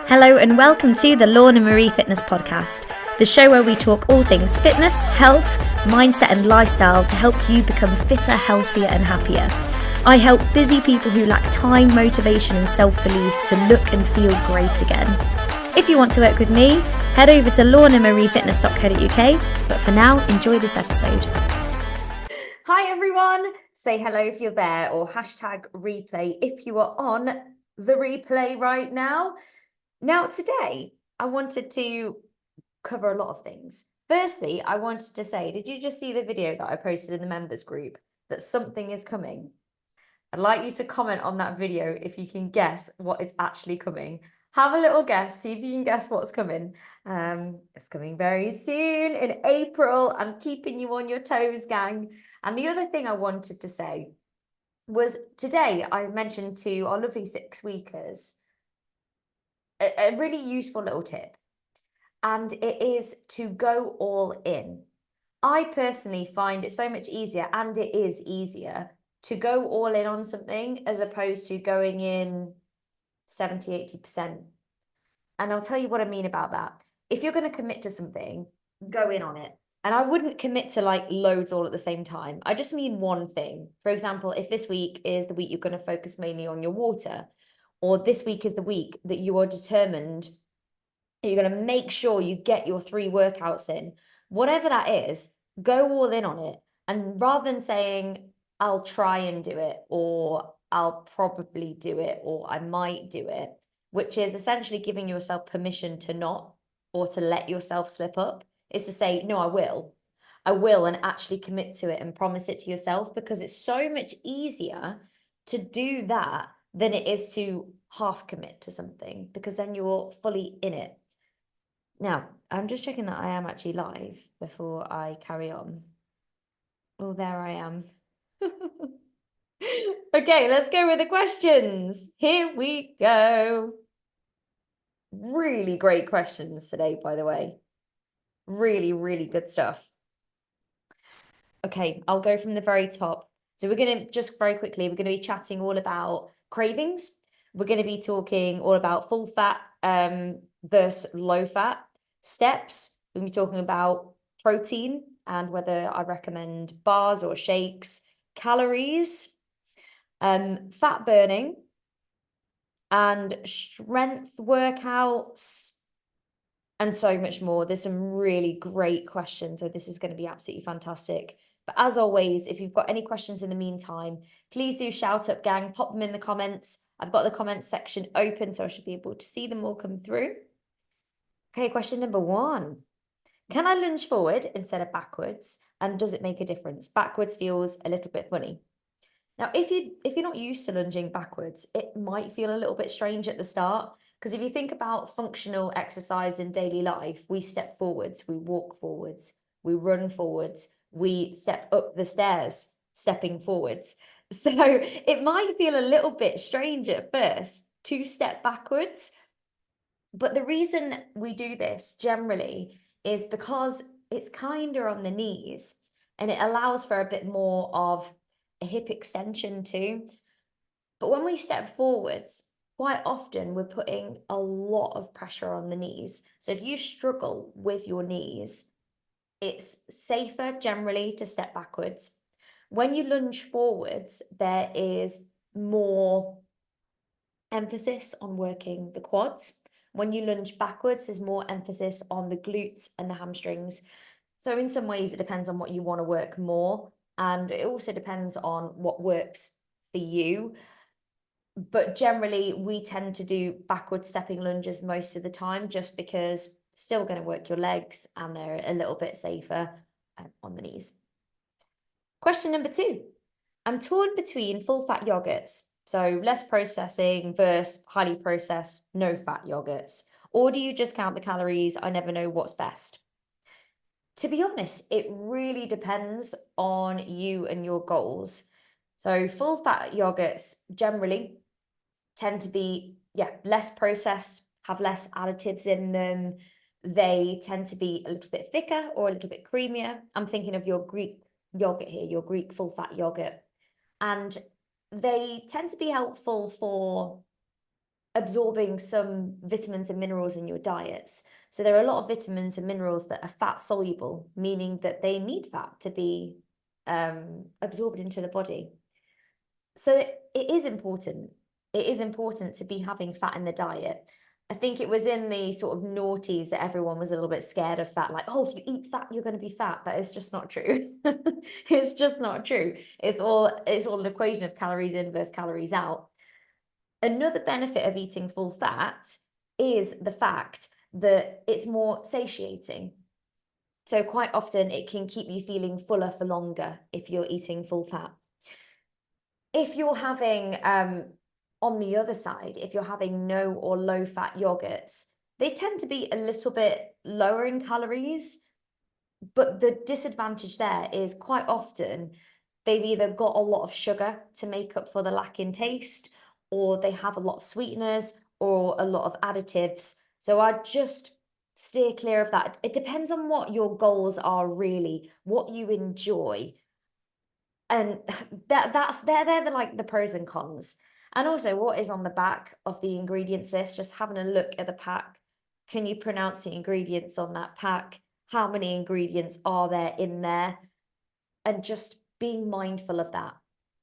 Hello and welcome to the Lorna Marie Fitness Podcast, the show where we talk all things fitness, health, mindset and lifestyle to help you become fitter, healthier and happier. I help busy people who lack time, motivation and self-belief to look and feel great again. If you want to work with me, head over to lornamariefitness.co.uk, but for now, enjoy this episode. Hi everyone, say hello if you're there or hashtag replay if you are on the replay right now. Now today, I wanted to cover a lot of things. Firstly, I wanted to say, did you just see the video that I posted in the members group that something is coming? I'd like you to comment on that video if you can guess what is actually coming. Have a little guess, see if you can guess what's coming. It's coming very soon in April. I'm keeping you on your toes, gang. And the other thing I wanted to say was today I mentioned to our lovely 6-weekers a really useful little tip, and it is to go all in. I personally find it so much easier, and it is easier to go all in on something as opposed to going in 70-80%. And I'll tell you what I mean about that. If you're going to commit to something, go in on it. And I wouldn't commit to like loads all at the same time. I just mean one thing. For example, if this week is the week you're going to focus mainly on your water, or this week is the week that you are determined you're going to make sure you get your 3 workouts in, whatever that is, go all in on it. And rather than saying, I'll try and do it, or I'll probably do it, or I might do it, which is essentially giving yourself permission to not, or to let yourself slip up, is to say, no, I will, and actually commit to it and promise it to yourself, because it's so much easier to do that than it is to half commit to something, because then you're fully in it. Now, I'm just checking that I am actually live before I carry on. Oh, there I am. Okay, let's go with the questions. Here we go. Really great questions today, by the way. Really, really good stuff. Okay, I'll go from the very top. So we're going to just very quickly, we're going to be chatting all about cravings. We're going to be talking all about full fat versus low fat steps. We're going to be talking about protein and whether I recommend bars or shakes, calories, fat burning, and strength workouts, and so much more. There's some really great questions, so this is going to be absolutely fantastic. But as always, if you've got any questions in the meantime, please do shout up, gang. Pop them in the comments. I've got the comments section open, so I should be able to see them all come through. Okay, question number 1. Can I lunge forward instead of backwards? And does it make a difference? Backwards feels a little bit funny. Now, if you're not used to lunging backwards, it might feel a little bit strange at the start. Because if you think about functional exercise in daily life, we step forwards, we walk forwards, we run forwards, we step up the stairs, stepping forwards. So it might feel a little bit strange at first to step backwards. But the reason we do this generally is because it's kinder on the knees and it allows for a bit more of a hip extension too. But when we step forwards, quite often we're putting a lot of pressure on the knees. So if you struggle with your knees, it's safer generally to step backwards. When you lunge forwards, there is more emphasis on working the quads. When you lunge backwards, there's more emphasis on the glutes and the hamstrings. So in some ways, it depends on what you want to work more. And it also depends on what works for you. But generally, we tend to do backward stepping lunges most of the time, just because still going to work your legs and they're a little bit safer on the knees. Question number 2. I'm torn between full fat yogurts, so less processing versus highly processed, no fat yogurts. Or do you just count the calories? I never know what's best. To be honest, it really depends on you and your goals. So full fat yogurts generally tend to be, less processed, have less additives in them. They tend to be a little bit thicker or a little bit creamier. I'm thinking of your Greek yogurt here, your Greek full fat yogurt. And they tend to be helpful for absorbing some vitamins and minerals in your diets. So there are a lot of vitamins and minerals that are fat soluble, meaning that they need fat to be absorbed into the body. So it is important. It is important to be having fat in the diet. I think it was in the sort of noughties that everyone was a little bit scared of fat, like, oh, if you eat fat, you're going to be fat. But it's just not true. It's just not true. It's all an equation of calories in versus calories out. Another benefit of eating full fat is the fact that it's more satiating. So quite often it can keep you feeling fuller for longer if you're eating full fat. If you're having, on the other side, if you're having no or low fat yogurts, they tend to be a little bit lower in calories, but the disadvantage there is quite often they've either got a lot of sugar to make up for the lack in taste, or they have a lot of sweeteners or a lot of additives. So I just steer clear of that. It depends on what your goals are, really, what you enjoy. And they're the, like, the pros and cons. And also what is on the back of the ingredients list, just having a look at the pack. Can you pronounce the ingredients on that pack? How many ingredients are there in there? And just being mindful of that,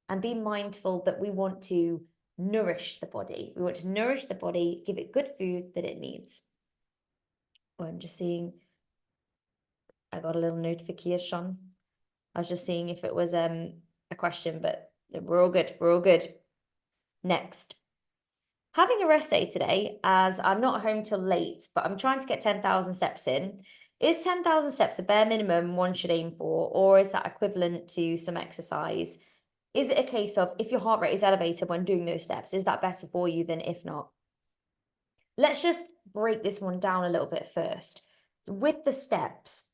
and be mindful that we want to nourish the body. We want to nourish the body, give it good food that it needs. Oh, I'm just seeing, I got a little notification. I was just seeing if it was a question, but we're all good. We're all good. Next. Having a rest day today, as I'm not home till late, but I'm trying to get 10,000 steps in. Is 10,000 steps a bare minimum one should aim for, or is that equivalent to some exercise? Is it a case of, if your heart rate is elevated when doing those steps, is that better for you than if not? Let's just break this one down a little bit first. With the steps,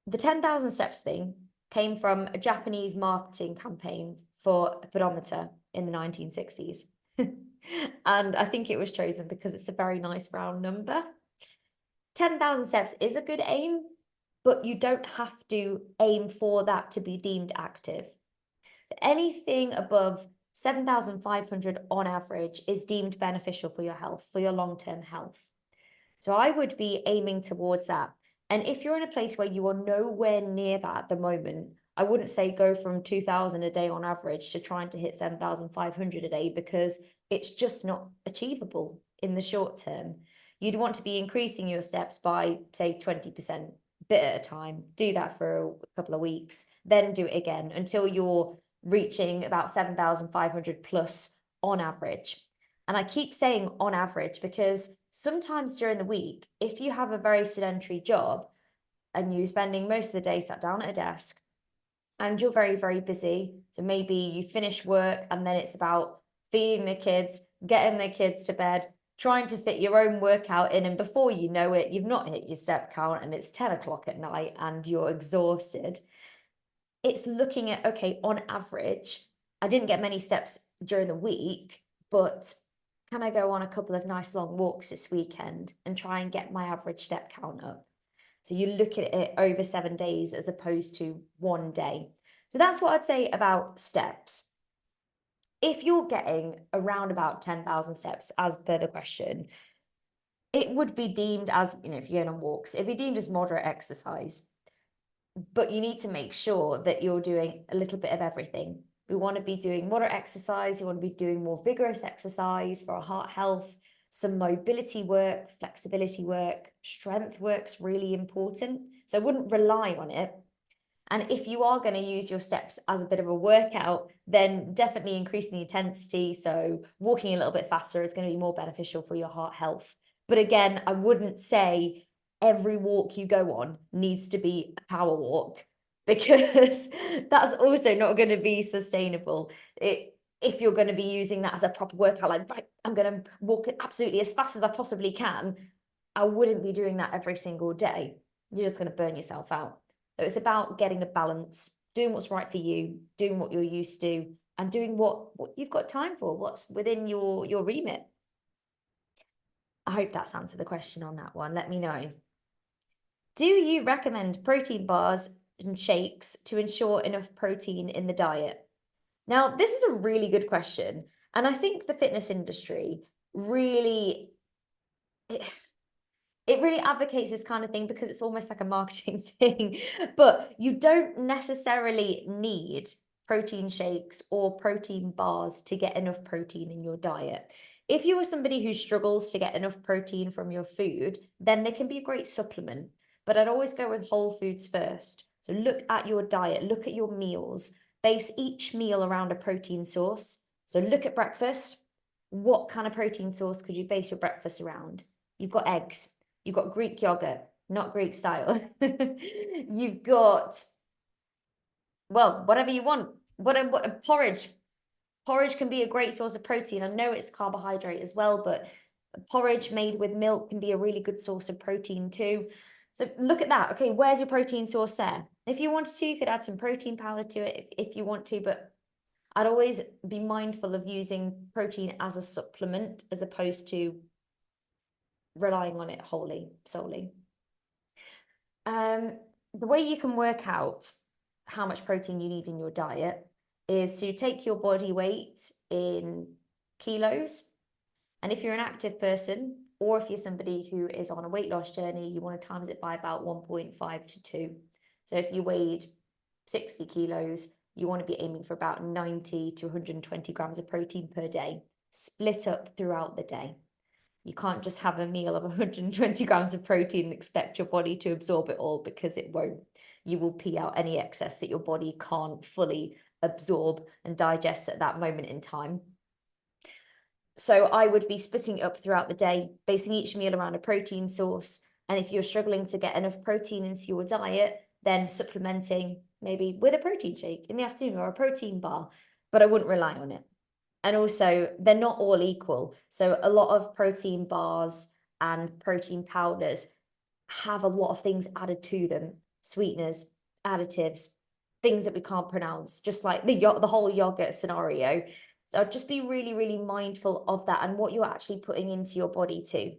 the 10,000 steps thing came from a Japanese marketing campaign for a pedometer in the 1960s. And I think it was chosen because it's a very nice round number. 10,000 steps is a good aim, but you don't have to aim for that to be deemed active. So anything above 7,500 on average is deemed beneficial for your health, for your long-term health. So I would be aiming towards that. And if you're in a place where you are nowhere near that at the moment, I wouldn't say go from 2,000 a day on average to trying to hit 7,500 a day, because it's just not achievable in the short term. You'd want to be increasing your steps by, say, 20%, bit at a time. Do that for a couple of weeks, then do it again until you're reaching about 7,500 plus on average. And I keep saying on average because sometimes during the week, if you have a very sedentary job and you're spending most of the day sat down at a desk and you're very, very busy, so maybe you finish work and then it's about feeding the kids, getting the kids to bed, trying to fit your own workout in, and before you know it, you've not hit your step count and it's 10 o'clock at night and you're exhausted. It's looking at, okay, on average, I didn't get many steps during the week, but can I go on a couple of nice long walks this weekend and try and get my average step count up? So you look at it over 7 days as opposed to one day. So that's what I'd say about steps. If you're getting around about 10,000 steps, as per the question, it would be deemed as, if you're going on walks, it'd be deemed as moderate exercise. But you need to make sure that you're doing a little bit of everything. We want to be doing moderate exercise. You want to be doing more vigorous exercise for our heart health, some mobility work, flexibility work, strength work's really important. So I wouldn't rely on it. And if you are going to use your steps as a bit of a workout, then definitely increasing the intensity. So walking a little bit faster is going to be more beneficial for your heart health. But again, I wouldn't say every walk you go on needs to be a power walk, because that's also not going to be sustainable. If you're going to be using that as a proper workout, like, right, I'm going to walk absolutely as fast as I possibly can, I wouldn't be doing that every single day. You're just going to burn yourself out. So it's about getting a balance, doing what's right for you, doing what you're used to, and doing what you've got time for, what's within your remit. I hope that's answered the question on that one. Let me know. Do you recommend protein bars and shakes to ensure enough protein in the diet? Now, this is a really good question. And I think the fitness industry really, it really advocates this kind of thing because it's almost like a marketing thing. But you don't necessarily need protein shakes or protein bars to get enough protein in your diet. If you are somebody who struggles to get enough protein from your food, then they can be a great supplement. But I'd always go with whole foods first. So look at your diet, look at your meals, base each meal around a protein source. So look at breakfast. What kind of protein source could you base your breakfast around? You've got eggs. You've got Greek yogurt, not Greek style. You've got, well, whatever you want. What porridge. Porridge can be a great source of protein. I know it's carbohydrate as well, but porridge made with milk can be a really good source of protein too. So look at that. Okay, where's your protein source there? If you wanted to, you could add some protein powder to it if you want to, but I'd always be mindful of using protein as a supplement as opposed to relying on it solely. The way you can work out how much protein you need in your diet is to take your body weight in kilos. And if you're an active person, or if you're somebody who is on a weight loss journey, you want to times it by about 1.5 to 2. So if you weighed 60 kilos, you want to be aiming for about 90 to 120 grams of protein per day, split up throughout the day. You can't just have a meal of 120 grams of protein and expect your body to absorb it all, because it won't. You will pee out any excess that your body can't fully absorb and digest at that moment in time. So I would be splitting it up throughout the day, basing each meal around a protein source. And if you're struggling to get enough protein into your diet, then supplementing maybe with a protein shake in the afternoon or a protein bar, but I wouldn't rely on it. And also, they're not all equal. So a lot of protein bars and protein powders have a lot of things added to them, sweeteners, additives, things that we can't pronounce, just like the whole yogurt scenario. So just be really, really mindful of that and what you're actually putting into your body too.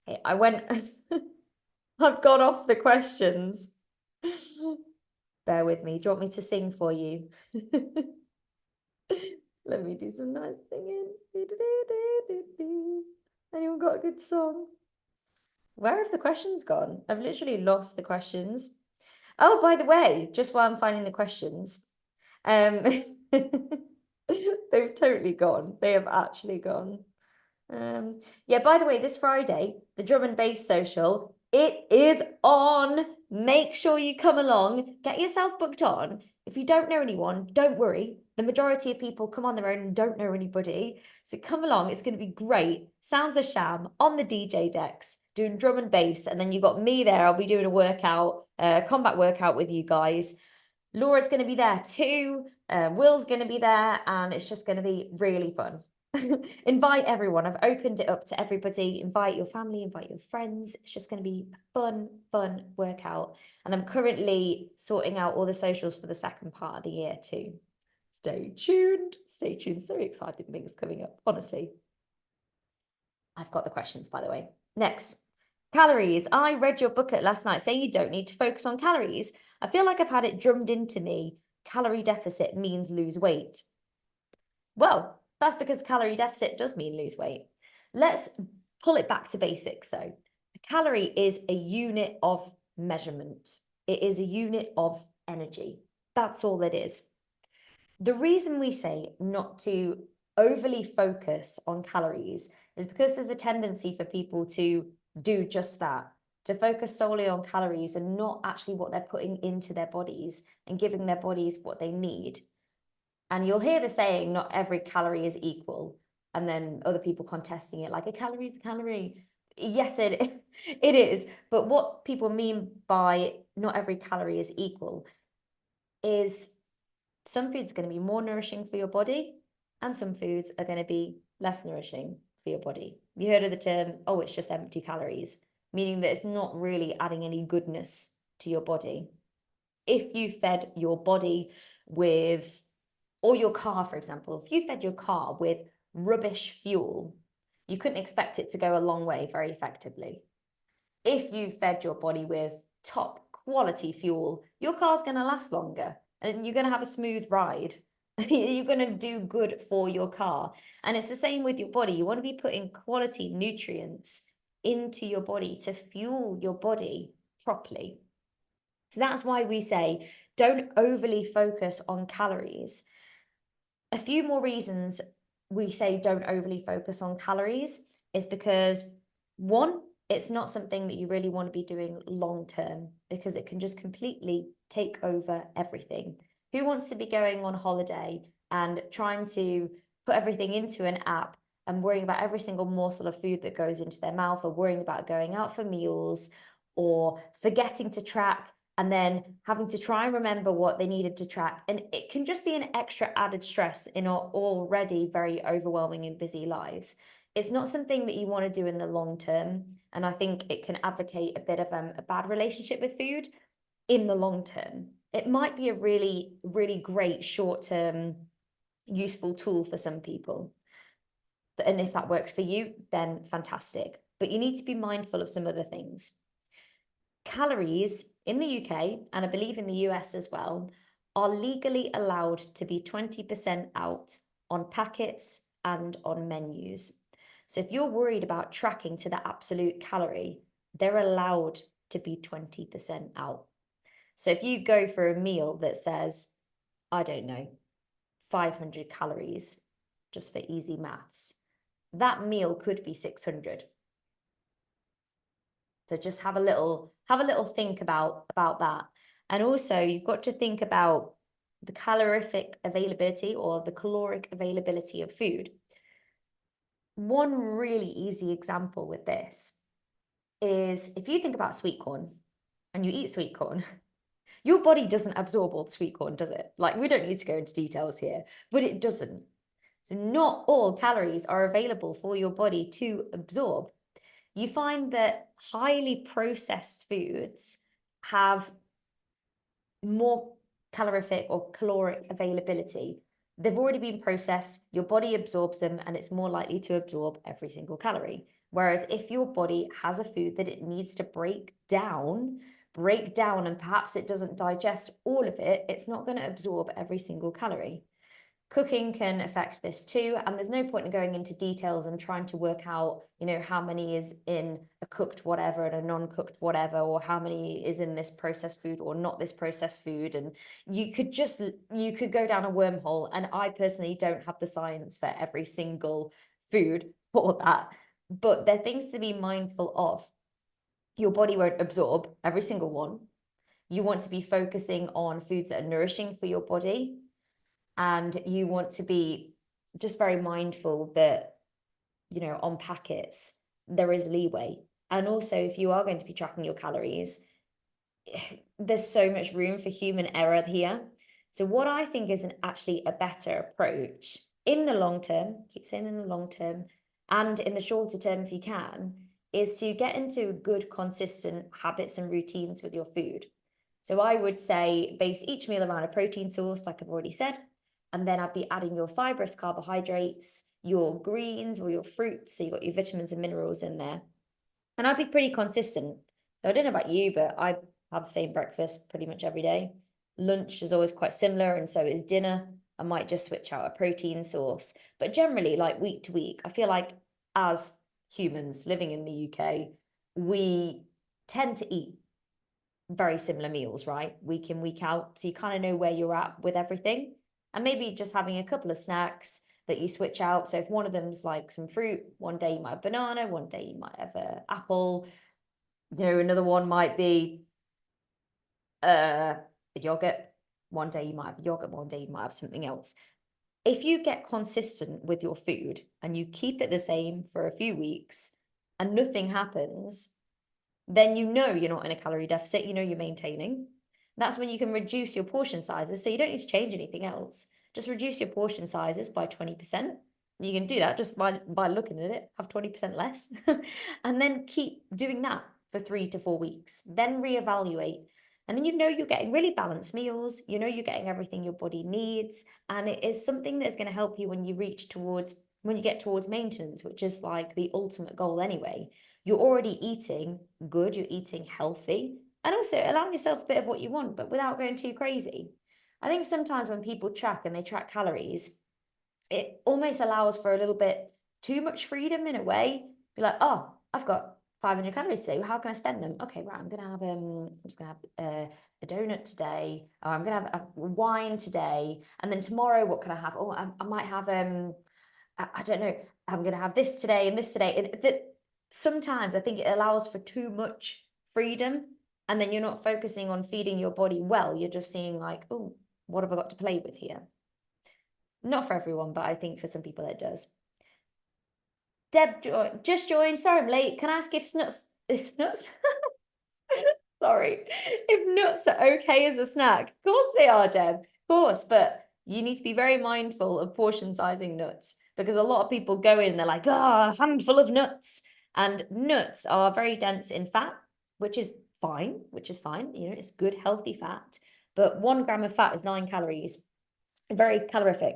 Okay, I've gone off the questions. Bear with me. Do you want me to sing for you? Let me do some nice singing. Anyone got a good song? Where have the questions gone? I've literally lost the questions. Oh, by the way, just while I'm finding the questions, they've totally gone. They have actually gone. Yeah, by the way, this Friday, the Drummond Bas Social, it is on. Make sure you come along. Get yourself booked on. If you don't know anyone, don't worry. The majority of people come on their own and don't know anybody. So come along. It's going to be great. Sounds a sham on the DJ decks, doing drum and bass. And then you got me there. I'll be doing a workout, combat workout with you guys. Laura's going to be there too. Will's going to be there. And it's just going to be really fun. Invite everyone. I've opened it up to everybody. Invite your family, invite your friends. It's just going to be a fun workout. And I'm currently sorting out all the socials for the second part of the year too. Stay tuned. Stay tuned. So exciting things coming up, honestly. I've got the questions, by the way. Next, calories. I read your booklet last night saying you don't need to focus on calories. I feel like I've had it drummed into me. Calorie deficit means lose weight. Well, that's because calorie deficit does mean lose weight. Let's pull it back to basics though. A calorie is a unit of measurement. It is a unit of energy. That's all it is. The reason we say not to overly focus on calories is because there's a tendency for people to do just that, to focus solely on calories and not actually what they're putting into their bodies and giving their bodies what they need. And you'll hear the saying, not every calorie is equal. And then other people contesting it like a calorie is a calorie. Yes, it is. But what people mean by not every calorie is equal is some foods are going to be more nourishing for your body and some foods are going to be less nourishing for your body. You heard of the term, oh, it's just empty calories, meaning that it's not really adding any goodness to your body. If you fed your body with, or your car, for example, if you fed your car with rubbish fuel, you couldn't expect it to go a long way very effectively. If you fed your body with top quality fuel, your car's going to last longer and you're going to have a smooth ride. You're going to do good for your car. And it's the same with your body. You want to be putting quality nutrients into your body to fuel your body properly. So that's why we say don't overly focus on calories. A few more reasons we say don't overly focus on calories is because, one, it's not something that you really want to be doing long term because it can just completely take over everything. Who wants to be going on holiday and trying to put everything into an app and worrying about every single morsel of food that goes into their mouth, or worrying about going out for meals, or forgetting to track and then having to try and remember what they needed to track? And it can just be an extra added stress in our already very overwhelming and busy lives. It's not something that you want to do in the long term. And I think it can advocate a bit of a bad relationship with food in the long term. It might be a really, really great short term useful tool for some people. And if that works for you, then fantastic. But you need to be mindful of some other things. Calories in the UK, and I believe in the US as well, are legally allowed to be 20% out on packets and on menus. So if you're worried about tracking to the absolute calorie, they're allowed to be 20% out. So if you go for a meal that says, I don't know, 500 calories, just for easy maths, that meal could be 600. So just have a little think about that. And also you've got to think about the calorific availability or the caloric availability of food. One really easy example with this is if you think about sweet corn and you eat sweet corn, your body doesn't absorb all the sweet corn, does it? Like, we don't need to go into details here, but it doesn't. So not all calories are available for your body to absorb. You find that highly processed foods have more calorific or caloric availability. They've already been processed, your body absorbs them, and it's more likely to absorb every single calorie. Whereas if your body has a food that it needs to break down, and perhaps it doesn't digest all of it, it's not going to absorb every single calorie. Cooking can affect this too, and there's no point in going into details and trying to work out, how many is in a cooked whatever and a non-cooked whatever, or how many is in this processed food or not this processed food. And you could go down a wormhole, and I personally don't have the science for every single food for that, but there are things to be mindful of. Your body won't absorb every single one. You want to be focusing on foods that are nourishing for your body. And you want to be just very mindful that, on packets, there is leeway. And also, if you are going to be tracking your calories, there's so much room for human error here. So what I think is actually a better approach in the long term, keep saying in the long term, and in the shorter term if you can, is to get into good, consistent habits and routines with your food. So I would say base each meal around a protein source, like I've already said, and then I'd be adding your fibrous carbohydrates, your greens or your fruits, so you've got your vitamins and minerals in there. And I'd be pretty consistent. So I don't know about you, but I have the same breakfast pretty much every day. Lunch is always quite similar, and so is dinner. I might just switch out a protein source. But generally, like week to week, I feel like as humans living in the UK, we tend to eat very similar meals, right? Week in, week out. So you kind of know where you're at with everything. And maybe just having a couple of snacks that you switch out. So if one of them's like some fruit, one day you might have banana, one day you might have an apple, another one might be a yogurt. One day you might have yogurt, one day you might have something else. If you get consistent with your food and you keep it the same for a few weeks and nothing happens, then you're not in a calorie deficit, you're maintaining. That's when you can reduce your portion sizes. So you don't need to change anything else. Just reduce your portion sizes by 20%. You can do that just by looking at it, have 20% less, and then keep doing that for 3 to 4 weeks. Then reevaluate. And then you're getting really balanced meals, you're getting everything your body needs. And it is something that's going to help you when you get towards maintenance, which is like the ultimate goal anyway. You're already eating good, you're eating healthy, and also allowing yourself a bit of what you want, but without going too crazy. I think sometimes when people track and they track calories, it almost allows for a little bit too much freedom in a way. Be like, oh, I've got 500 calories today. How can I spend them? Okay, right. I'm just gonna have a donut today. Or I'm gonna have a wine today, and then tomorrow, what can I have? Oh, I might have I don't know. I'm gonna have this today and this today. Sometimes I think it allows for too much freedom, and then you're not focusing on feeding your body well. You're just seeing like, oh, what have I got to play with here? Not for everyone, but I think for some people it does. Deb just joined. Sorry I'm late. Can I ask if nuts? Sorry. If nuts are okay as a snack? Of course they are, Deb. Of course, but you need to be very mindful of portion sizing nuts because a lot of people go in and they're like, a handful of nuts. And nuts are very dense in fat, which is fine, You know, it's good, healthy fat. But 1 gram of fat is 9 calories. Very calorific.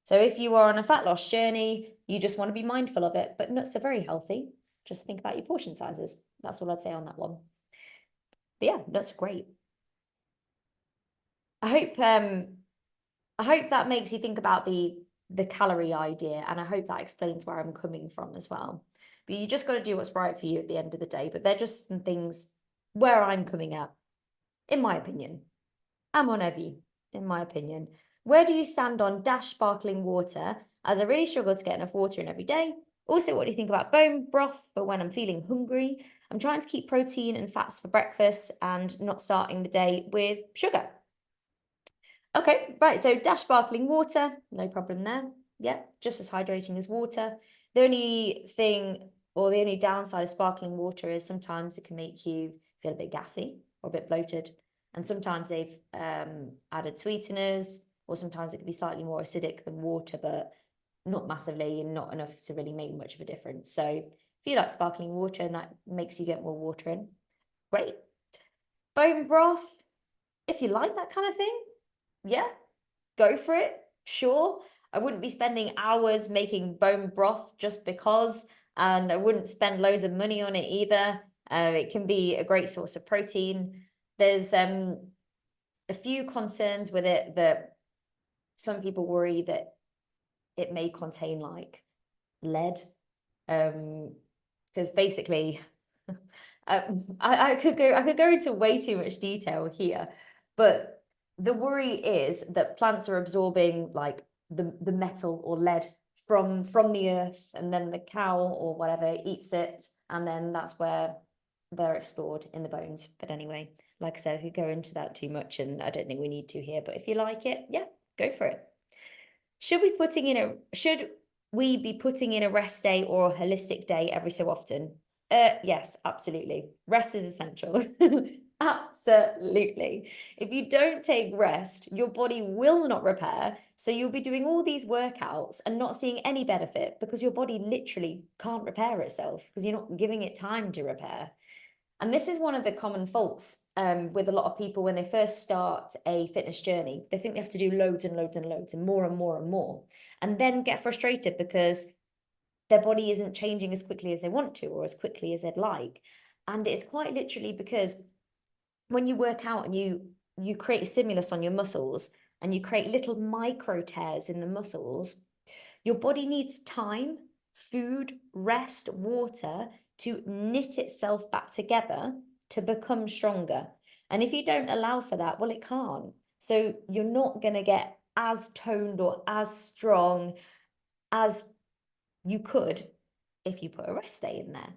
So if you are on a fat loss journey, you just want to be mindful of it. But nuts are very healthy. Just think about your portion sizes. That's all I'd say on that one. But yeah, nuts are great. I hope that makes you think about the calorie idea, and I hope that explains where I'm coming from as well. But you just got to do what's right for you at the end of the day. But they're just some things where I'm coming at, in my opinion. I'm on Evie, in my opinion. Where do you stand on dash sparkling water? As I really struggle to get enough water in every day. Also, what do you think about bone broth for when I'm feeling hungry? I'm trying to keep protein and fats for breakfast and not starting the day with sugar. Okay, right, so dash sparkling water, no problem there. Yeah, just as hydrating as water. The only thing or the only downside of sparkling water is sometimes it can make you feel a bit gassy or a bit bloated. And sometimes they've added sweeteners, or sometimes it can be slightly more acidic than water, but not massively and not enough to really make much of a difference. So if you like sparkling water and that makes you get more water in, great. Bone broth, if you like that kind of thing, yeah, go for it. Sure. I wouldn't be spending hours making bone broth just because, and I wouldn't spend loads of money on it either. It can be a great source of protein. There's a few concerns with it that some people worry that it may contain like lead. Because basically, I could go into way too much detail here, but the worry is that plants are absorbing like the metal or lead from the earth, and then the cow or whatever eats it, and then that's where they're stored in the bones. But anyway, like I said, I could go into that too much, and I don't think we need to here. But if you like it, yeah, go for it. Should we be putting in a rest day or a holistic day every so often? Yes, absolutely. Rest is essential. Absolutely. If you don't take rest, your body will not repair. So you'll be doing all these workouts and not seeing any benefit because your body literally can't repair itself because you're not giving it time to repair. And this is one of the common faults with a lot of people when they first start a fitness journey. They think they have to do loads and loads and loads and more and more and more, and then get frustrated because their body isn't changing as quickly as they want to or as quickly as they'd like. And it's quite literally because when you work out and you create a stimulus on your muscles and you create little micro tears in the muscles, your body needs time, food, rest, water to knit itself back together to become stronger. And if you don't allow for that, well, it can't. So you're not going to get as toned or as strong as you could if you put a rest day in there.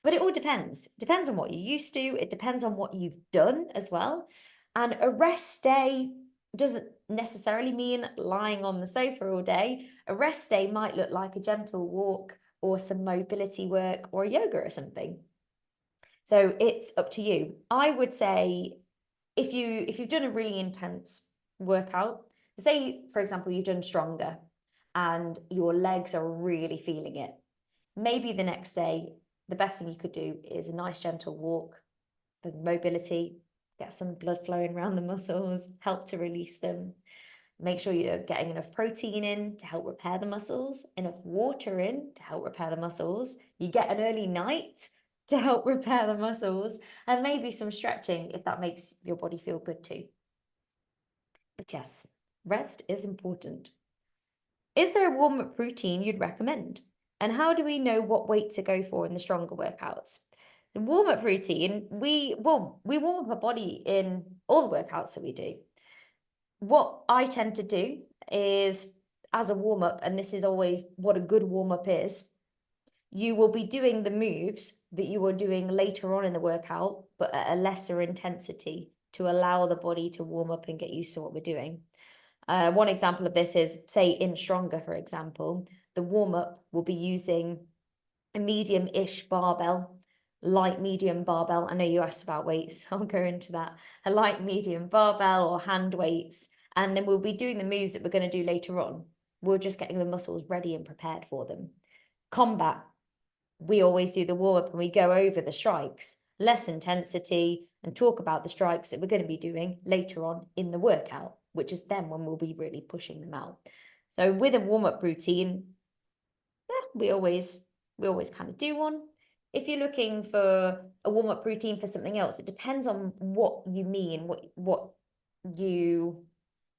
But it all depends. It depends on what you're used to. It depends on what you've done as well. And a rest day doesn't necessarily mean lying on the sofa all day. A rest day might look like a gentle walk or some mobility work or yoga or something. So it's up to you. I would say if you've done a really intense workout, say for example you've done stronger and your legs are really feeling it, maybe the next day the best thing you could do is a nice gentle walk, the mobility, get some blood flowing around the muscles, help to release them. Make sure you're getting enough protein in to help repair the muscles, enough water in to help repair the muscles. You get an early night to help repair the muscles, and maybe some stretching if that makes your body feel good too. But yes, rest is important. Is there a warm-up routine you'd recommend? And how do we know what weight to go for in the stronger workouts? The warm-up routine, we warm up our body in all the workouts that we do. What I tend to do is, as a warm-up, and this is always what a good warm-up is, you will be doing the moves that you are doing later on in the workout, but at a lesser intensity to allow the body to warm up and get used to what we're doing. One example of this is, say, in Stronger, for example, the warm-up will be using a medium-ish barbell, light medium barbell. I know you asked about weights, I'll go into that. A light medium barbell or hand weights, and then we'll be doing the moves that we're going to do later on. We're just getting the muscles ready and prepared for them. Combat, we always do the warm-up and we go over the strikes, less intensity, and talk about the strikes that we're going to be doing later on in the workout, which is then when we'll be really pushing them out. So with a warm-up routine, we always kind of do one. If you're looking for a warm-up routine for something else, it depends on what you mean,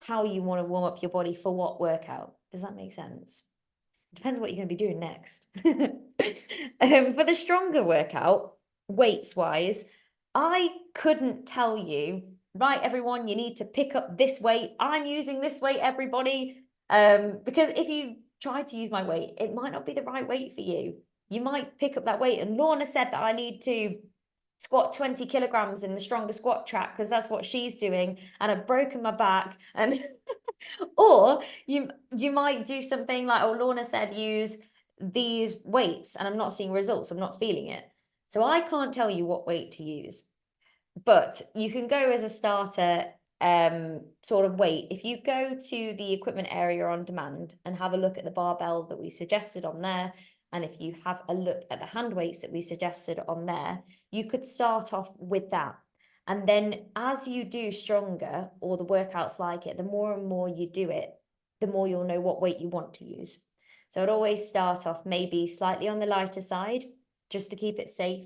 how you want to warm up your body for what workout. Does that make sense? Depends on what you're going to be doing next. For the stronger workout, weights wise, I couldn't tell you, right, everyone, you need to pick up this weight. I'm using this weight, everybody. Because if you try to use my weight, it might not be the right weight for you. You might pick up that weight. And Lorna said that I need to squat 20 kilograms in the stronger squat track because that's what she's doing. And I've broken my back. And or you might do something like, oh, Lorna said, use these weights and I'm not seeing results. I'm not feeling it. So I can't tell you what weight to use, but you can go as a starter sort of weight. If you go to the equipment area on demand and have a look at the barbell that we suggested on there, and if you have a look at the hand weights that we suggested on there, you could start off with that. And then as you do stronger or the workouts like it, the more and more you do it, the more you'll know what weight you want to use. So I'd always start off maybe slightly on the lighter side, just to keep it safe.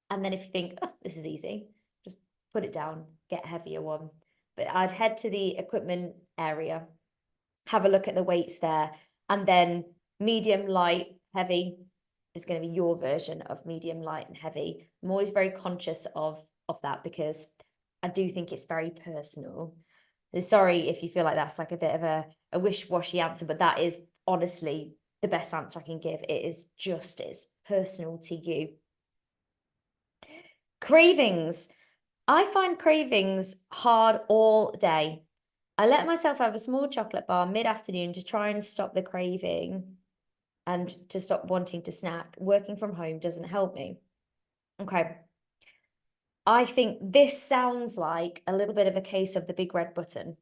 And then if you think, oh, this is easy, just put it down, get a heavier one. But I'd head to the equipment area, have a look at the weights there, and then medium, light, heavy is going to be your version of medium, light, and heavy. I'm always very conscious of that because I do think it's very personal. Sorry if you feel like that's like a bit of a wish-washy answer, but that is honestly the best answer I can give. It is just as personal to you. Cravings. I find cravings hard all day. I let myself have a small chocolate bar mid-afternoon to try and stop the craving and to stop wanting to snack. Working from home doesn't help me. Okay. I think this sounds like a little bit of a case of the big red button.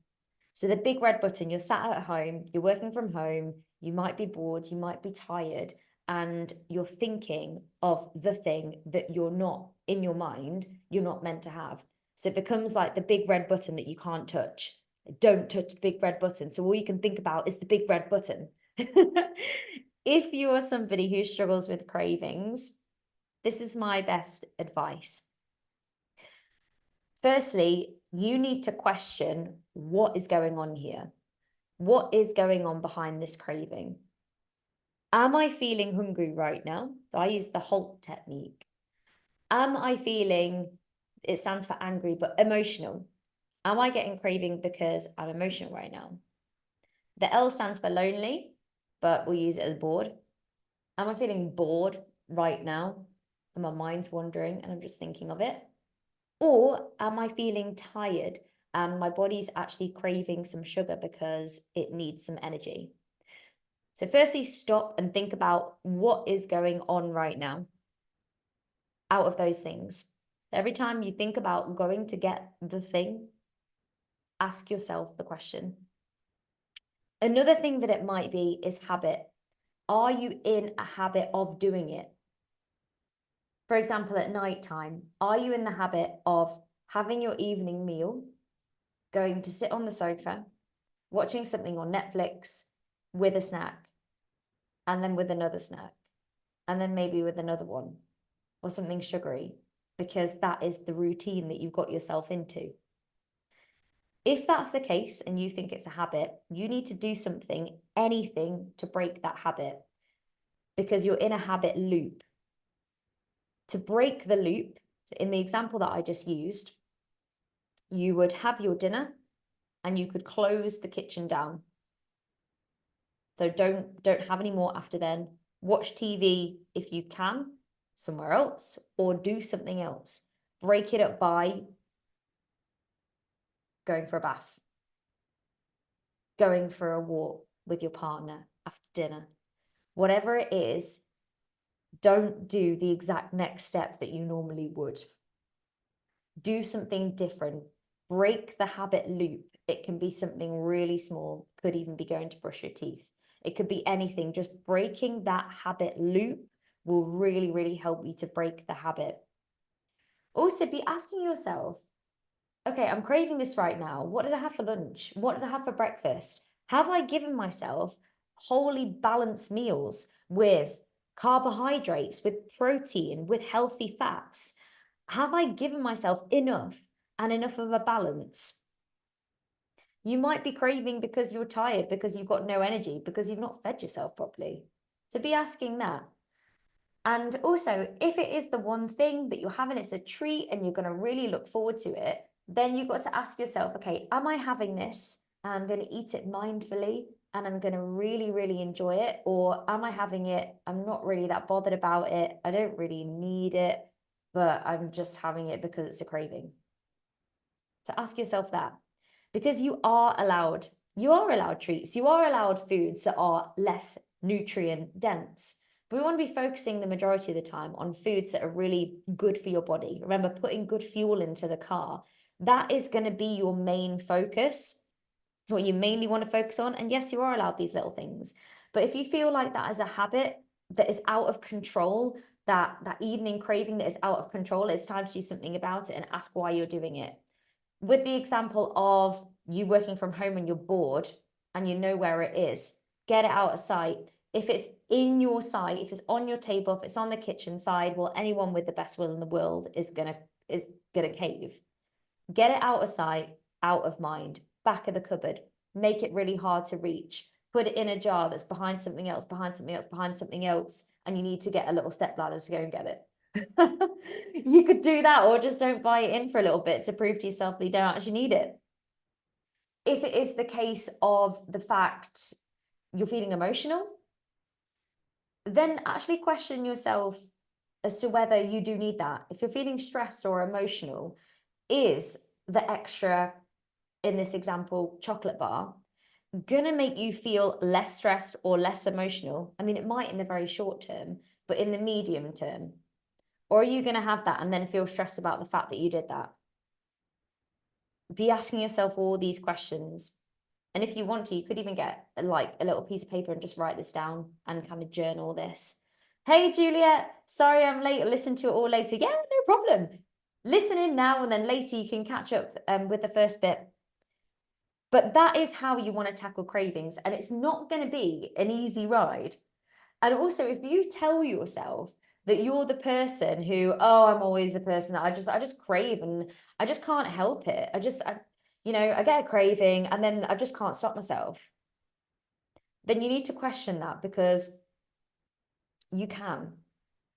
So the big red button, you're sat at home, you're working from home, you might be bored, you might be tired, and you're thinking of the thing that you're not, in your mind, you're not meant to have. So it becomes like the big red button that you can't touch. Don't touch the big red button. So all you can think about is the big red button. If you are somebody who struggles with cravings, this is my best advice. Firstly, you need to question what is going on here. What is going on behind this craving? Am I feeling hungry right now? So I use the HALT technique. Am I feeling, it stands for angry, but emotional? Am I getting craving because I'm emotional right now? The L stands for lonely, but we'll use it as bored. Am I feeling bored right now? And my mind's wandering and I'm just thinking of it. Or am I feeling tired and my body's actually craving some sugar because it needs some energy? So firstly, stop and think about what is going on right now out of those things. Every time you think about going to get the thing, ask yourself the question. Another thing that it might be is habit. Are you in a habit of doing it? For example, at night time, are you in the habit of having your evening meal, going to sit on the sofa, watching something on Netflix with a snack, and then with another snack, and then maybe with another one, or something sugary, because that is the routine that you've got yourself into? If that's the case and you think it's a habit, you need to do something, anything to break that habit, because you're in a habit loop. To break the loop, in the example that I just used, you would have your dinner and you could close the kitchen down. So don't have any more after then. Watch TV if you can, somewhere else, or do something else. Break it up by going for a bath, going for a walk with your partner after dinner. Whatever it is, don't do the exact next step that you normally would. Do something different. Break the habit loop. It can be something really small, could even be going to brush your teeth. It could be anything. Just breaking that habit loop will really, really help you to break the habit. Also, be asking yourself, okay, I'm craving this right now. What did I have for lunch? What did I have for breakfast? Have I given myself wholly balanced meals with carbohydrates, with protein, with healthy fats? Have I given myself enough and enough of a balance? You might be craving because you're tired, because you've got no energy, because you've not fed yourself properly. So be asking that. And also, if it is the one thing that you're having, it's a treat and you're going to really look forward to it, then you've got to ask yourself, okay, am I having this and I'm going to eat it mindfully and I'm going to really, really enjoy it? Or am I having it? I'm not really that bothered about it. I don't really need it, but I'm just having it because it's a craving. To ask yourself that, because you are allowed treats, you are allowed foods that are less nutrient dense. But we want to be focusing the majority of the time on foods that are really good for your body. Remember, putting good fuel into the car. That is going to be your main focus. It's what you mainly want to focus on. And yes, you are allowed these little things. But if you feel like that is a habit that is out of control, that evening craving that is out of control, it's time to do something about it and ask why you're doing it. With the example of you working from home and you're bored and you know where it is, get it out of sight. If it's in your sight, if it's on your table, if it's on the kitchen side, well, anyone with the best will in the world is gonna cave. Get it out of sight, out of mind, back of the cupboard. Make it really hard to reach. Put it in a jar that's behind something else, behind something else, behind something else, and you need to get a little stepladder to go and get it. You could do that, or just don't buy it in for a little bit to prove to yourself that you don't actually need it. If it is the case of the fact you're feeling emotional, then actually question yourself as to whether you do need that. If you're feeling stressed or emotional, is the extra, in this example, chocolate bar, gonna make you feel less stressed or less emotional? I mean, it might in the very short term, but in the medium term, or are you going to have that and then feel stressed about the fact that you did that? Be asking yourself all these questions. And if you want to, you could even get like a little piece of paper and just write this down and kind of journal this. Hey, Juliet, sorry I'm late. Listen to it all later. Yeah, no problem. Listen in now and then later you can catch up with the first bit. But that is how you want to tackle cravings. And it's not going to be an easy ride. And also, if you tell yourself that you're the person who, oh, I'm always the person that I just crave and I just can't help it. I get a craving and then I just can't stop myself. Then you need to question that, because you can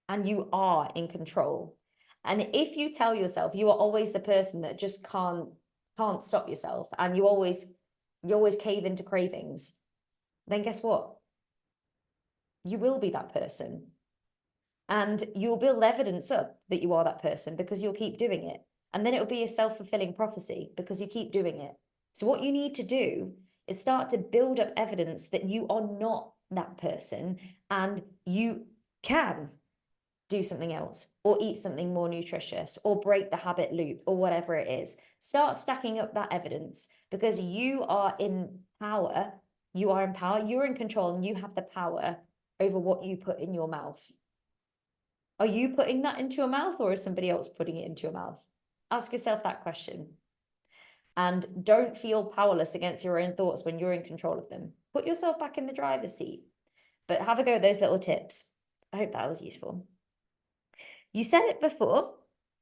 and you are in control. And if you tell yourself you are always the person that just can't stop yourself and you always cave into cravings, then guess what? You will be that person. And you'll build evidence up that you are that person because you'll keep doing it. And then it'll be a self-fulfilling prophecy because you keep doing it. So what you need to do is start to build up evidence that you are not that person and you can do something else or eat something more nutritious or break the habit loop or whatever it is. Start stacking up that evidence, because you are in power. You are in power. You're in control and you have the power over what you put in your mouth. Are you putting that into your mouth, or is somebody else putting it into your mouth? Ask yourself that question. And don't feel powerless against your own thoughts when you're in control of them. Put yourself back in the driver's seat. But have a go at those little tips. I hope that was useful. You said it before.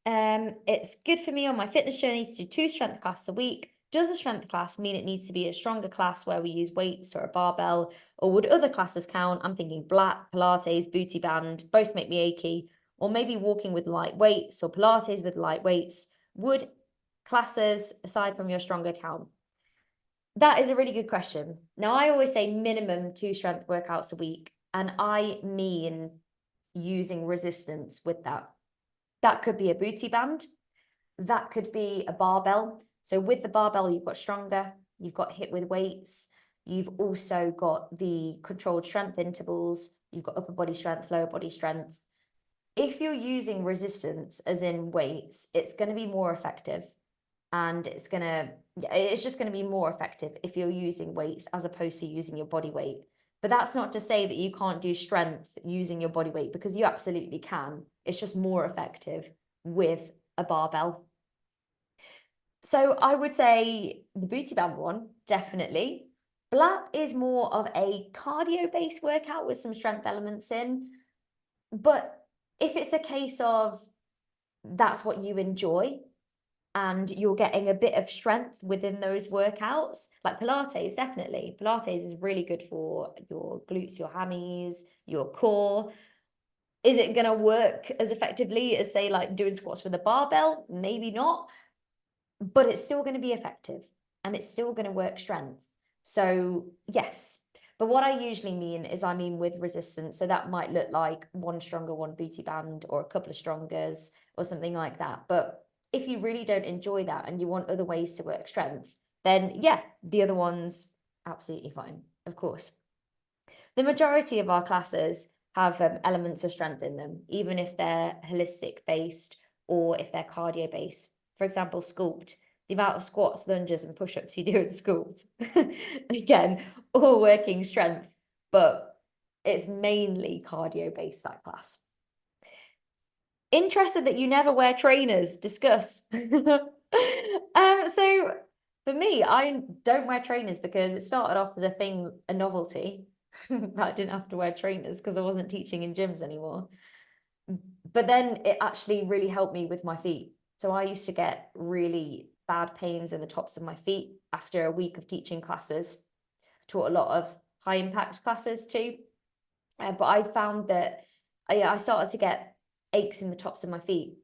It's good for me on my fitness journey to do 2 strength classes a week. Does a strength class mean it needs to be a stronger class where we use weights or a barbell, or would other classes count? I'm thinking black, Pilates, booty band, both make me achy, or maybe walking with light weights or Pilates with light weights. Would classes aside from your stronger count? That is a really good question. Now, I always say minimum 2 strength workouts a week, and I mean using resistance with that. That could be a booty band, that could be a barbell. So with the barbell, you've got stronger, you've got hit with weights, you've also got the controlled strength intervals, you've got upper body strength, lower body strength. If you're using resistance, as in weights, it's going to be more effective. And it's just going to be more effective if you're using weights as opposed to using your body weight. But that's not to say that you can't do strength using your body weight, because you absolutely can. It's just more effective with a barbell. So I would say the booty band one, definitely. Black is more of a cardio-based workout with some strength elements in. But if it's a case of that's what you enjoy, and you're getting a bit of strength within those workouts, like Pilates, definitely. Pilates is really good for your glutes, your hammies, your core. Is it going to work as effectively as, say, like doing squats with a barbell? Maybe not, but it's still going to be effective and it's still going to work strength. So yes, but what I usually mean is I mean with resistance. So that might look like one stronger, one booty band, or a couple of strongers or something like that. But if you really don't enjoy that and you want other ways to work strength, then yeah, the other one's absolutely fine, of course. The majority of our classes have elements of strength in them, even if they're holistic based or if they're cardio based. For example, sculpt, the amount of squats, lunges, and push-ups you do in sculpt. Again, all working strength, but it's mainly cardio based, that class. Interested that you never wear trainers. Discuss. So for me, I don't wear trainers because it started off as a thing, a novelty. I didn't have to wear trainers because I wasn't teaching in gyms anymore. But then it actually really helped me with my feet. So I used to get really bad pains in the tops of my feet after a week of teaching classes. Taught a lot of high impact classes too. But I found that I started to get aches in the tops of my feet.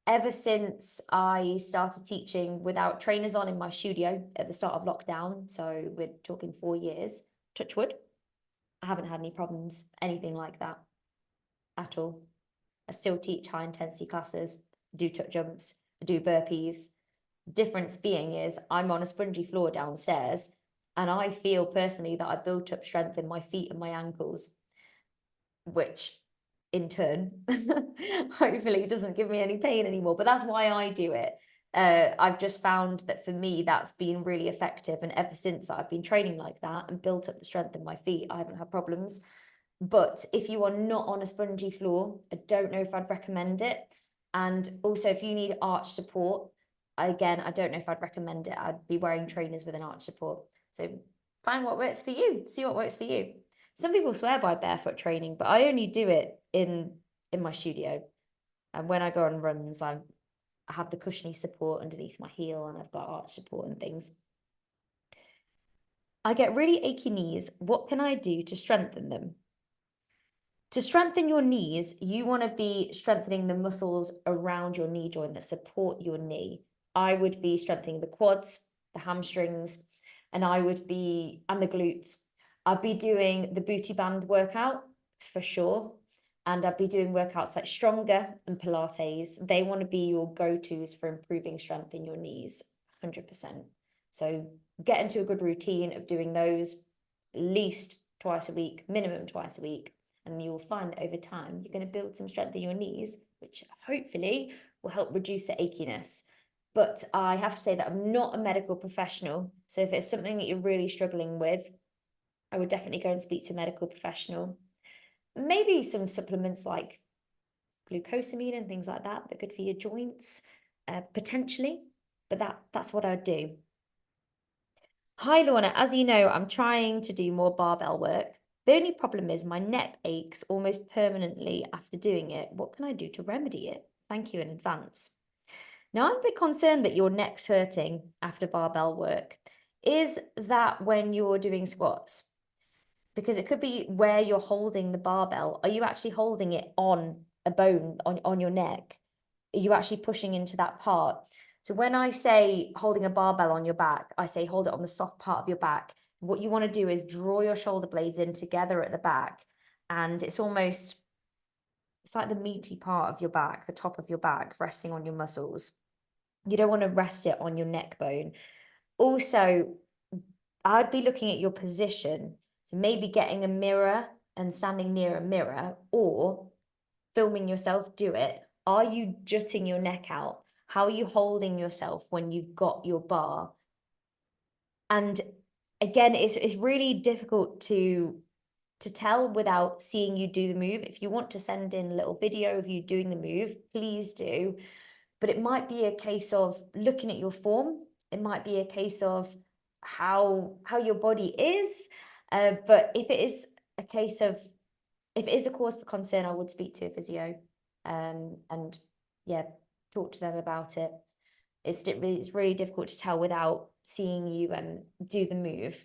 Ever since I started teaching without trainers on in my studio at the start of lockdown, so we're talking 4 years, touch wood, I haven't had any problems, anything like that at all. I still teach high intensity classes, do tuck jumps, do burpees. Difference being is I'm on a spongy floor downstairs and I feel personally that I built up strength in my feet and my ankles, which in turn hopefully doesn't give me any pain anymore. But that's why I do it. I've just found that for me that's been really effective, and ever since I've been training like that and built up the strength in my feet, I haven't had problems. But if you are not on a spongy floor, I don't know if I'd recommend it. And also if you need arch support, again, I don't know if I'd recommend it. I'd be wearing trainers with an arch support. So find what works for you, see what works for you. Some people swear by barefoot training, but I only do it in my studio. And when I go on runs, I have the cushiony support underneath my heel and I've got arch support and things. I get really achy knees. What can I do to strengthen them? To strengthen your knees, you want to be strengthening the muscles around your knee joint that support your knee. I would be strengthening the quads, the hamstrings, and the glutes. I'd be doing the booty band workout for sure. And I'd be doing workouts like Stronger and Pilates. They want to be your go-tos for improving strength in your knees, 100%. So get into a good routine of doing those at least twice a week, minimum twice a week. And you'll find that over time, you're going to build some strength in your knees, which hopefully will help reduce the achiness. But I have to say that I'm not a medical professional. So if it's something that you're really struggling with, I would definitely go and speak to a medical professional. Maybe some supplements like glucosamine and things like that, that are good for your joints, potentially. But that's what I would do. Hi, Lorna. As you know, I'm trying to do more barbell work. The only problem is my neck aches almost permanently after doing it. What can I do to remedy it? Thank you in advance. Now, I'm a bit concerned that your neck's hurting after barbell work. Is that when you're doing squats? Because it could be where you're holding the barbell. Are you actually holding it on a bone on your neck? Are you actually pushing into that part? So when I say holding a barbell on your back, I say hold it on the soft part of your back. What you want to do is draw your shoulder blades in together at the back, and it's like the meaty part of your back, the top of your back, resting on your muscles. You don't want to rest it on your neck bone. Also, I'd be looking at your position. So maybe getting a mirror and standing near a mirror, or filming yourself do it. Are you jutting your neck out? How are you holding yourself when you've got your bar? And again, it's really difficult to tell without seeing you do the move. If you want to send in a little video of you doing the move, please do. But it might be a case of looking at your form. It might be a case of how your body is. But if it is a case of, if it is a cause for concern, I would speak to a physio, and yeah, talk to them about it. It's really difficult to tell without seeing you do the move.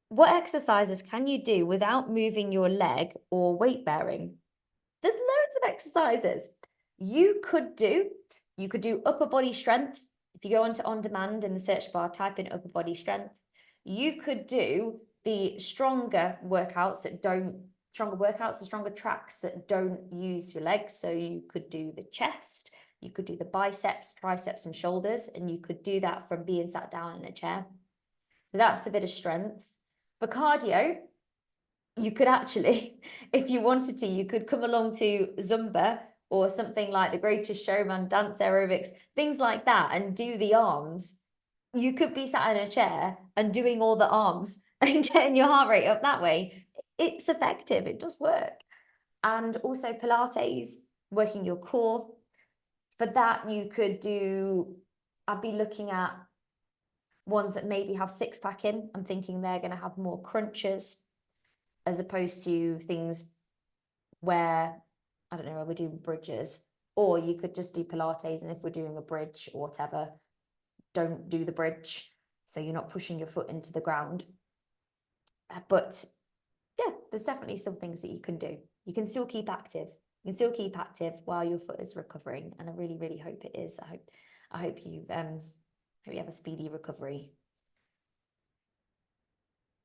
What exercises can you do without moving your leg or weight bearing? There's loads of exercises you could do. You could do upper body strength. If you go onto on demand in the search bar, type in upper body strength. You could do the stronger workouts, the stronger tracks that don't use your legs. So you could do the chest, you could do the biceps, triceps, and shoulders, and you could do that from being sat down in a chair. So that's a bit of strength. For cardio, you could actually, if you wanted to, you could come along to Zumba or something like the Greatest Showman, dance aerobics, things like that, and do the arms. You could be sat in a chair and doing all the arms and getting your heart rate up that way. It's effective, it does work. And also Pilates, working your core. For that, you could do, I'd be looking at ones that maybe have six pack in. I'm thinking they're going to have more crunches, as opposed to things where, I don't know, we're doing bridges. Or you could just do Pilates, and if we're doing a bridge or whatever, don't do the bridge, so you're not pushing your foot into the ground. But yeah, there's definitely some things that you can do. You can still keep active. You can still keep active while your foot is recovering, and I really, really hope it is. I hope you have a speedy recovery.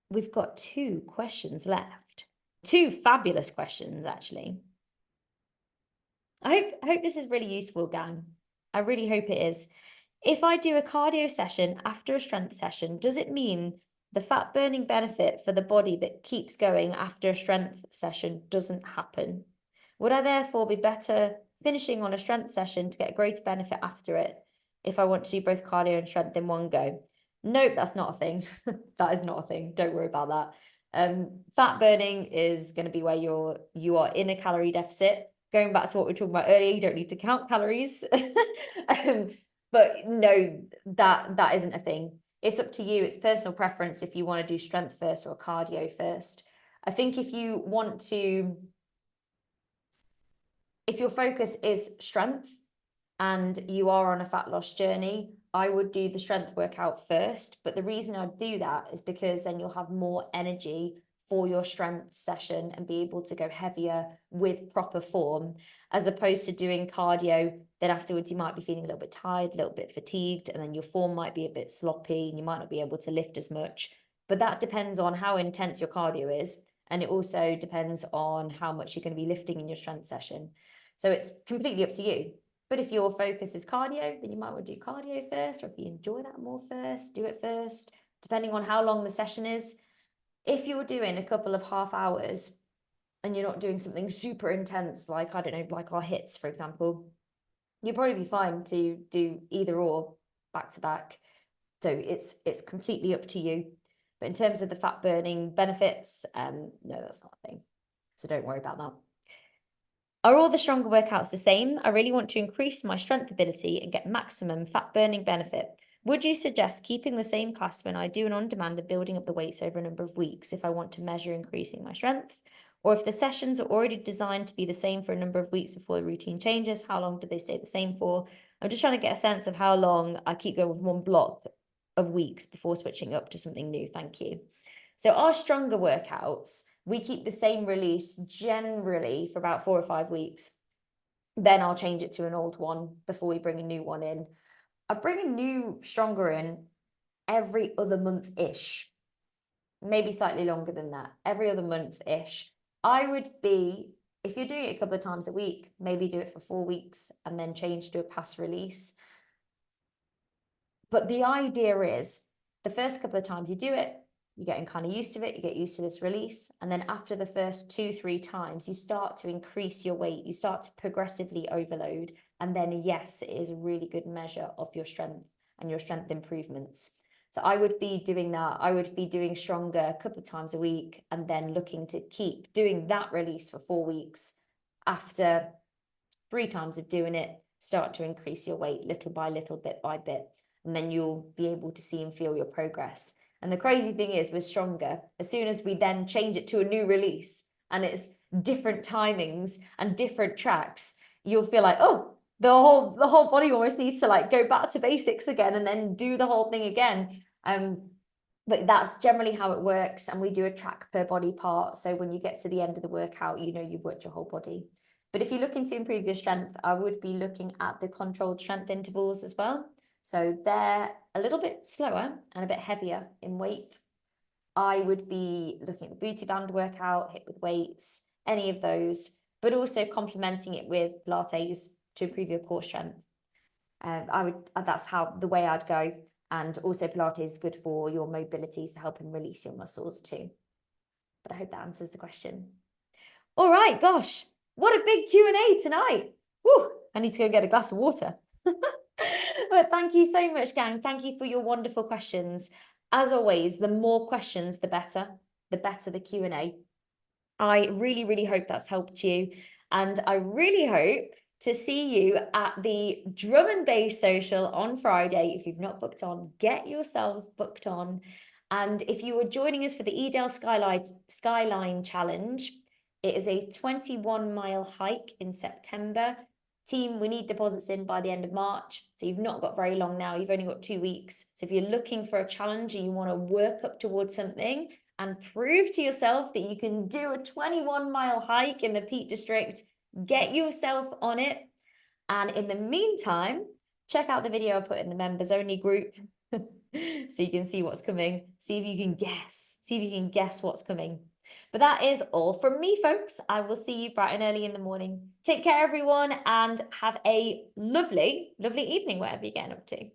We've got 2 questions left. 2 fabulous questions, actually. I hope this is really useful, gang. I really hope it is. If I do a cardio session after a strength session, does it mean the fat burning benefit for the body that keeps going after a strength session doesn't happen? Would I therefore be better finishing on a strength session to get a greater benefit after it if I want to do both cardio and strength in one go? Nope, that's not a thing. That is not a thing. Don't worry about that. Fat burning is going to be where you are in a calorie deficit. Going back to what we were talking about earlier, you don't need to count calories. But no, that isn't a thing. It's up to you. It's personal preference if you want to do strength first or cardio first. I think if you want to, if your focus is strength and you are on a fat loss journey, I would do the strength workout first. But the reason I'd do that is because then you'll have more energy for your strength session and be able to go heavier with proper form, as opposed to doing cardio. Then afterwards you might be feeling a little bit tired, a little bit fatigued, and then your form might be a bit sloppy and you might not be able to lift as much. But that depends on how intense your cardio is, and it also depends on how much you're going to be lifting in your strength session. So it's completely up to you. But if your focus is cardio, then you might want to do cardio first, or if you enjoy that more first, do it first, depending on how long the session is. If you're doing a couple of half hours and you're not doing something super intense, like, I don't know, like our hits, for example, you'll probably be fine to do either or back to back. So it's completely up to you. But in terms of the fat burning benefits, no, that's not a thing. So don't worry about that. Are all the stronger workouts the same? I really want to increase my strength ability and get maximum fat burning benefit. Would you suggest keeping the same class when I do an on-demand and building up the weights over a number of weeks if I want to measure increasing my strength? Or if the sessions are already designed to be the same for a number of weeks before the routine changes, how long do they stay the same for? I'm just trying to get a sense of how long I keep going with one block of weeks before switching up to something new. Thank you. So our stronger workouts, we keep the same release generally for about 4 or 5 weeks. Then I'll change it to an old one before we bring a new one in. I bring a new stronger in every other month-ish, maybe slightly longer than that, every other month-ish. I would be, if you're doing it a couple of times a week, maybe do it for 4 weeks and then change to a pass release. But the idea is the first couple of times you do it, you're getting kind of used to it, you get used to this release. And then after the first 2-3 times, you start to increase your weight, you start to progressively overload. And then, yes, it is a really good measure of your strength and your strength improvements. So I would be doing that. I would be doing stronger a couple of times a week and then looking to keep doing that release for 4 weeks. After 3 times of doing it, start to increase your weight little by little, bit by bit. And then you'll be able to see and feel your progress. And the crazy thing is with stronger, as soon as we then change it to a new release and it's different timings and different tracks, you'll feel like, oh, the whole body almost needs to like go back to basics again and then do the whole thing again. But that's generally how it works. And we do a track per body part. So when you get to the end of the workout, you know you've worked your whole body. But if you're looking to improve your strength, I would be looking at the controlled strength intervals as well. So they're a little bit slower and a bit heavier in weight. I would be looking at the booty band workout, hit with weights, any of those, but also complementing it with Pilates to improve your core strength. That's the way I'd go. And also Pilates is good for your mobility to help and release your muscles too. But I hope that answers the question. All right, gosh, what a big Q&A tonight. Woo, I need to go get a glass of water. But thank you so much, gang. Thank you for your wonderful questions. As always, the more questions, the better the Q&A. I really, really hope that's helped you. And I really hope to see you at the Drummond Bas Social on Friday. If you've not booked on, get yourselves booked on. And if you are joining us for the Edale Skyline Challenge, it is a 21-mile hike in September. Team, we need deposits in by the end of March. So you've not got very long now. You've only got 2 weeks. So if you're looking for a challenge and you want to work up towards something and prove to yourself that you can do a 21-mile hike in the Peak District, get yourself on it. And in the meantime, check out the video I put in the members only group so you can see what's coming. See if you can guess what's coming. But that is all from me, folks. I will see you bright and early in the morning. Take care, everyone, and have a lovely, lovely evening, whatever you're getting up to.